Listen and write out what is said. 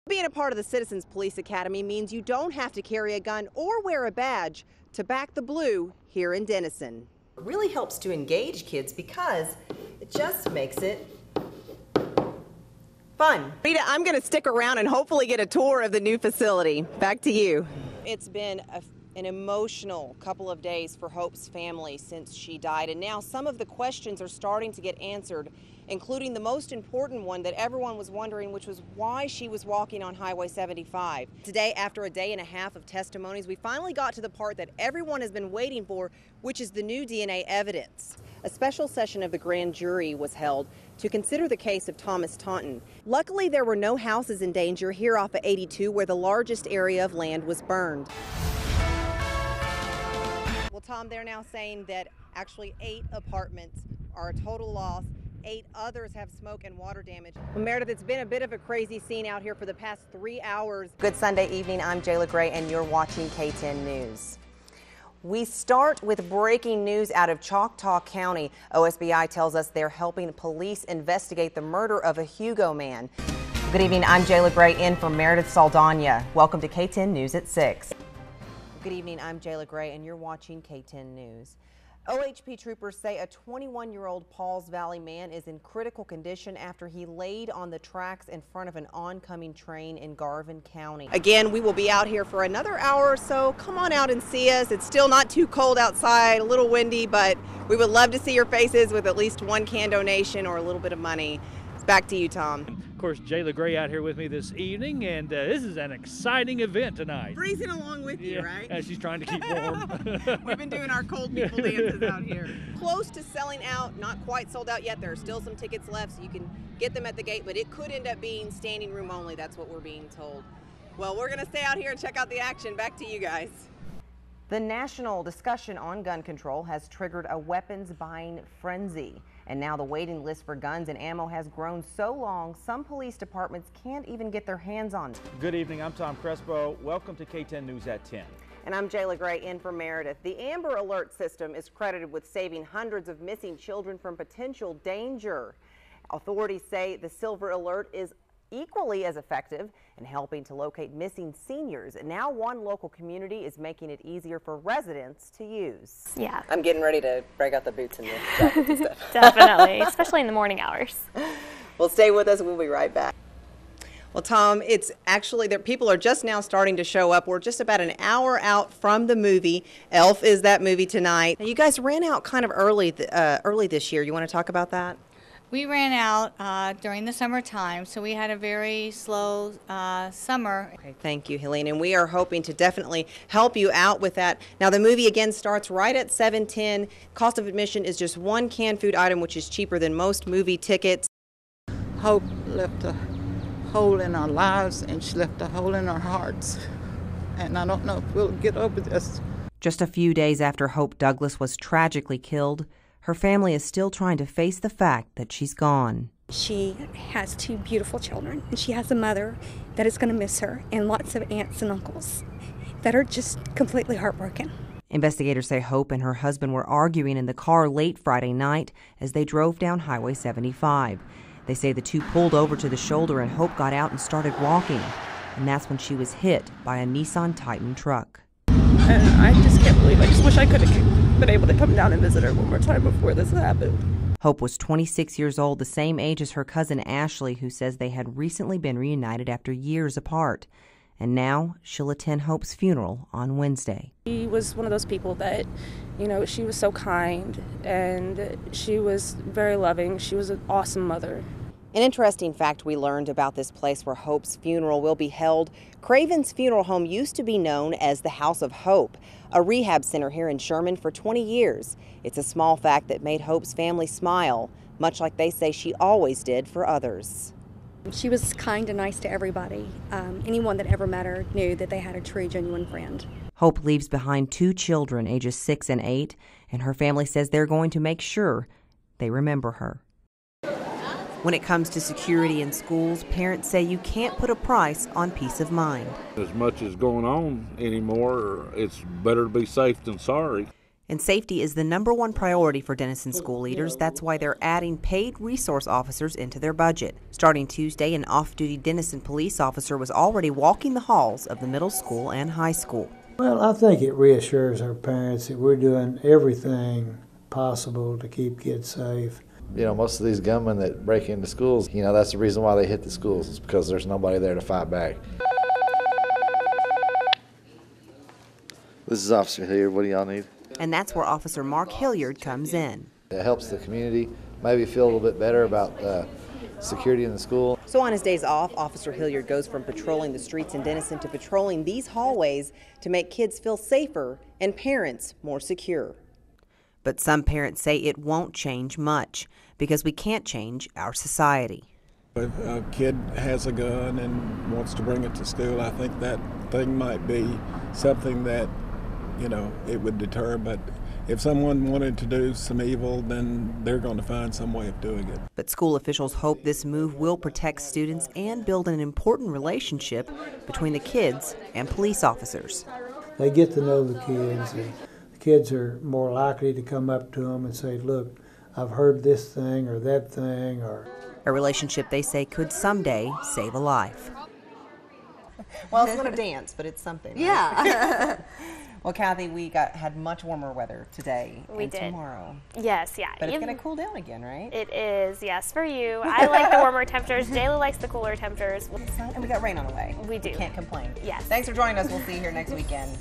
Being a part of the Citizens Police Academy means you don't have to carry a gun or wear a badge to back the blue here in Denison. It really helps to engage kids because it just makes it fun. Rita, I'm going to stick around and hopefully get a tour of the new facility. Back to you. It's been an emotional couple of days for Hope's family since she died, and now some of the questions are starting to get answered, including the most important one that everyone was wondering, which was why she was walking on Highway 75. Today, after a day and a half of testimonies, we finally got to the part that everyone has been waiting for, which is the new DNA evidence. A special session of the grand jury was held to consider the case of Thomas Taunton. Luckily, there were no houses in danger here off of 82, where the largest area of land was burned. Well, Tom, they're now saying that actually 8 apartments are a total loss. 8 others have smoke and water damage. Well, Meredith, it's been a bit of a crazy scene out here for the past 3 hours. Good Sunday evening. I'm Jalah Gray, and you're watching K10 News. We start with breaking news out of Choctaw County. OSBI tells us they're helping police investigate the murder of a Hugo man. Good evening. I'm Jalah Gray in for Meredith Saldana. Welcome to K10 News at 6. Good evening. I'm Jalah Gray, and you're watching K10 News. OHP troopers say a 21-year-old Pauls Valley man is in critical condition after he laid on the tracks in front of an oncoming train in Garvin County. Again, we will be out here for another hour or so. Come on out and see us. It's still not too cold outside, a little windy, but we would love to see your faces with at least one can donation or a little bit of money. It's back to you, Tom. Of course, Jalah Gray out here with me this evening, and this is an exciting event tonight. Freezing along with you, right? And she's trying to keep warm. We've been doing our cold people dances out here. Close to selling out, not quite sold out yet. There are still some tickets left, so you can get them at the gate, but it could end up being standing room only. That's what we're being told. Well, we're going to stay out here and check out the action. Back to you guys. The national discussion on gun control has triggered a weapons buying frenzy. And now the waiting list for guns and ammo has grown so long, some police departments can't even get their hands on it. Good evening, I'm Tom Crespo. Welcome to K10 News at 10. And I'm Jalah Gray in for Meredith. The Amber Alert system is credited with saving hundreds of missing children from potential danger. Authorities say the Silver Alert is equally as effective in helping to locate missing seniors. And now one local community is making it easier for residents to use. Yeah. I'm getting ready to break out the boots and the jackets and stuff. Definitely, especially in the morning hours. Well, stay with us. We'll be right back. Well, Tom, it's actually that people are just now starting to show up. We're just about an hour out from the movie. Elf is that movie tonight. Now, you guys ran out kind of early this year. You want to talk about that? We ran out during the summertime, so we had a very slow summer. Okay, thank you, Helene. And we are hoping to definitely help you out with that. Now, the movie again starts right at $7.10. Cost of admission is just one canned food item, which is cheaper than most movie tickets. Hope left a hole in our lives, and she left a hole in our hearts. And I don't know if we'll get over this. Just a few days after Hope Douglas was tragically killed, her family is still trying to face the fact that she's gone. She has 2 beautiful children, and she has a mother that is going to miss her, and lots of aunts and uncles that are just completely heartbroken. Investigators say Hope and her husband were arguing in the car late Friday night as they drove down Highway 75. They say the two pulled over to the shoulder and Hope got out and started walking. And that's when she was hit by a Nissan Titan truck. And I just can't believe it. I just wish I could have been able to come down and visit her one more time before this happened. Hope was 26 years old, the same age as her cousin Ashley, who says they had recently been reunited after years apart. And now she'll attend Hope's funeral on Wednesday. She was one of those people that, she was so kind and she was very loving. She was an awesome mother. An interesting fact we learned about this place where Hope's funeral will be held. Craven's Funeral Home used to be known as the House of Hope, a rehab center here in Sherman for 20 years. It's a small fact that made Hope's family smile, much like they say she always did for others. She was kind and nice to everybody. Anyone that ever met her knew that they had a true, genuine friend. Hope leaves behind 2 children, ages 6 and 8, and her family says they're going to make sure they remember her. When it comes to security in schools, parents say you can't put a price on peace of mind. As much as going on anymore, it's better to be safe than sorry. And safety is the #1 priority for Denison school leaders. That's why they're adding paid resource officers into their budget. Starting Tuesday, an off-duty Denison police officer was already walking the halls of the middle school and high school. Well, I think it reassures our parents that we're doing everything possible to keep kids safe. You know, most of these gunmen that break into schools, you know, that's the reason why they hit the schools, is because there's nobody there to fight back. This is Officer Hilliard. What do y'all need? And that's where Officer Mark Hilliard comes in. It helps the community maybe feel a little bit better about security in the school. So on his days off, Officer Hilliard goes from patrolling the streets in Denison to patrolling these hallways to make kids feel safer and parents more secure. But some parents say it won't change much because we can't change our society. If a kid has a gun and wants to bring it to school, I think that thing might be something that, you know, it would deter. But if someone wanted to do some evil, then they're going to find some way of doing it. But school officials hope this move will protect students and build an important relationship between the kids and police officers. They get to know the kids, and the kids are more likely to come up to them and say, look, I've heard this thing or that thing. Or a relationship they say could someday save a life. Well, it's not a dance, but it's something. Right? Yeah. Well, Kathy, we had much warmer weather today and did. Tomorrow. Yes, yeah. But it's going to cool down again, right? It is, yes, for you. I like the warmer temperatures. Jalah likes the cooler temperatures. And we got rain on the way. We do. Can't complain. Yes. Thanks for joining us. We'll see you here next weekend.